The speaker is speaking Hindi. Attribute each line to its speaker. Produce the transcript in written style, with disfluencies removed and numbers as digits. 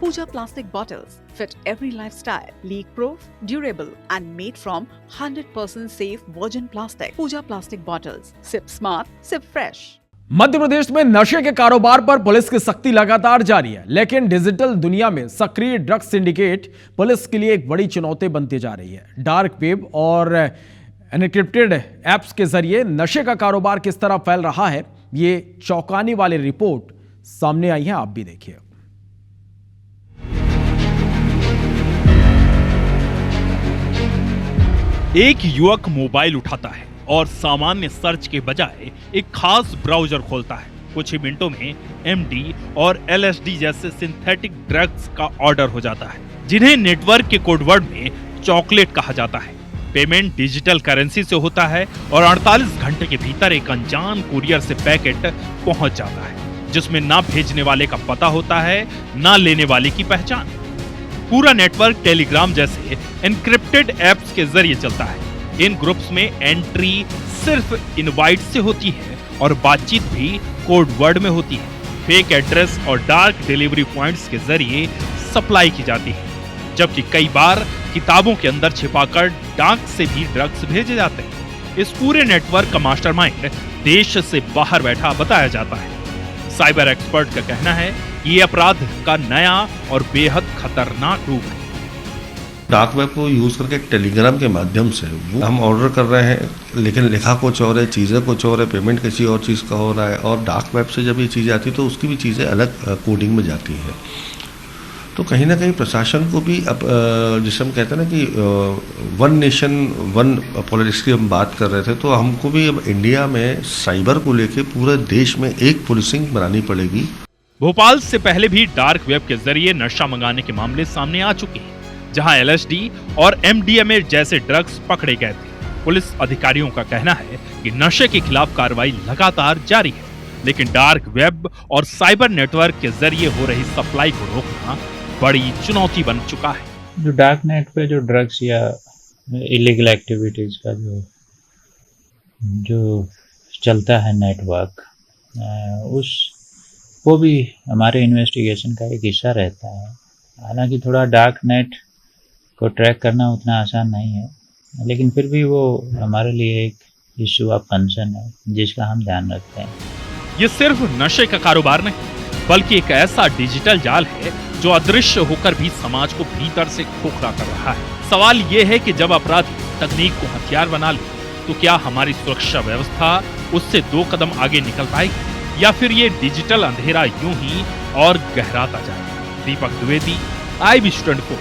Speaker 1: Pooja plastic bottles fit every lifestyle, leak-proof, durable and made from 100% safe virgin plastic. Pooja plastic bottles. Sip smart, sip fresh.
Speaker 2: Madhya Pradesh में नशे के कारोबार पर पुलिस की सख्ती लगातार जारी है, लेकिन डिजिटल दुनिया में सक्रिय ड्रग्स सिंडिकेट पुलिस के लिए एक बड़ी चुनौती बनती जा रही है। डार्क वेब और एनक्रिप्टेड ऐप्स के जरिए नशे का कारोबार किस तरह फैल रहा है, ये चौंकाने वाली रिपोर्ट सामने आई है, आप भी देखिए।
Speaker 3: एक युवक मोबाइल उठाता है और सामान्य सर्च के बजाय एक खास ब्राउजर खोलता है। कुछ ही मिनटों में एमडी और एलएसडी जैसे सिंथेटिक ड्रग्स का ऑर्डर हो जाता है, जिन्हें नेटवर्क के कोडवर्ड में चॉकलेट कहा जाता है। पेमेंट डिजिटल करेंसी से होता है और 48 घंटे के भीतर एक अनजान कुरियर से पैकेट पहुंच जाता है, जिसमें ना भेजने वाले का पता होता है, ना लेने वाले की पहचान। पूरा नेटवर्क टेलीग्राम जैसे एनक्रिप्टेड ऐप्स के जरिए चलता है। इन ग्रुप्स में एंट्री सिर्फ इनवाइट से होती है और बातचीत भी कोड वर्ड में होती है। फेक एड्रेस और डार्क डिलीवरी पॉइंट्स के जरिए सप्लाई की जाती है, जबकि कई बार किताबों के अंदर छिपाकर डाक से भी ड्रग्स भेजे जाते हैं। इस पूरे नेटवर्क का मास्टरमाइंड देश से बाहर बैठा बताया जाता है। साइबर एक्सपर्ट का कहना है कि ये अपराध का नया और बेहद खतरनाक रूप है।
Speaker 4: डार्क वेब को यूज करके टेलीग्राम के माध्यम से हम ऑर्डर कर रहे हैं, लेकिन लिखा कुछ और है, चीज़ें कुछ और है, पेमेंट किसी और चीज़ का हो रहा है। और डार्क वेब से जब ये चीज़ें आती है तो उसकी भी चीज़ें अलग कोडिंग में जाती है। तो कहीं ना कहीं प्रशासन को भी अब जिसे हम कहते हैं ना कि वन नेशन वन पॉलिटिक्स की हम बात कर रहे थे, तो हमको भी अब इंडिया में साइबर को लेके पूरे देश में एक पुलिसिंग बनानी पड़ेगी।
Speaker 3: भोपाल से पहले भी डार्क वेब के जरिए नशा मंगाने के मामले सामने आ चुके हैं, जहां एलएसडी और एमडीएमए जैसे ड्रग्स पकड़े गए थे। पुलिस अधिकारियों का कहना है कि नशे के खिलाफ कार्रवाई लगातार जारी है, लेकिन डार्क वेब और साइबर नेटवर्क के जरिए हो रही सप्लाई को रोकना बड़ी चुनौती बन चुका है।
Speaker 5: जो डार्क नेट पे जो ड्रग्स या इलीगल एक्टिविटीज का जो चलता है नेटवर्क, वो भी हमारे इन्वेस्टिगेशन का एक हिस्सा रहता है। हालांकि थोड़ा डार्क नेट को ट्रैक करना उतना आसान नहीं है, लेकिन फिर भी वो हमारे लिए एक इशू ऑफ कंसर्न है जिसका हम ध्यान रखते हैं।
Speaker 3: ये सिर्फ नशे का कारोबार नहीं, बल्कि एक ऐसा डिजिटल जाल है जो अदृश्य होकर भी समाज को भीतर से खोखला कर रहा है। सवाल ये है कि जब अपराधी तकनीक को हथियार बना ले, तो क्या हमारी सुरक्षा व्यवस्था उससे 2 कदम आगे निकल पाएगी, या फिर ये डिजिटल अंधेरा यूं ही और गहराता जाएगा। दीपक द्विवेदी, IBC 24।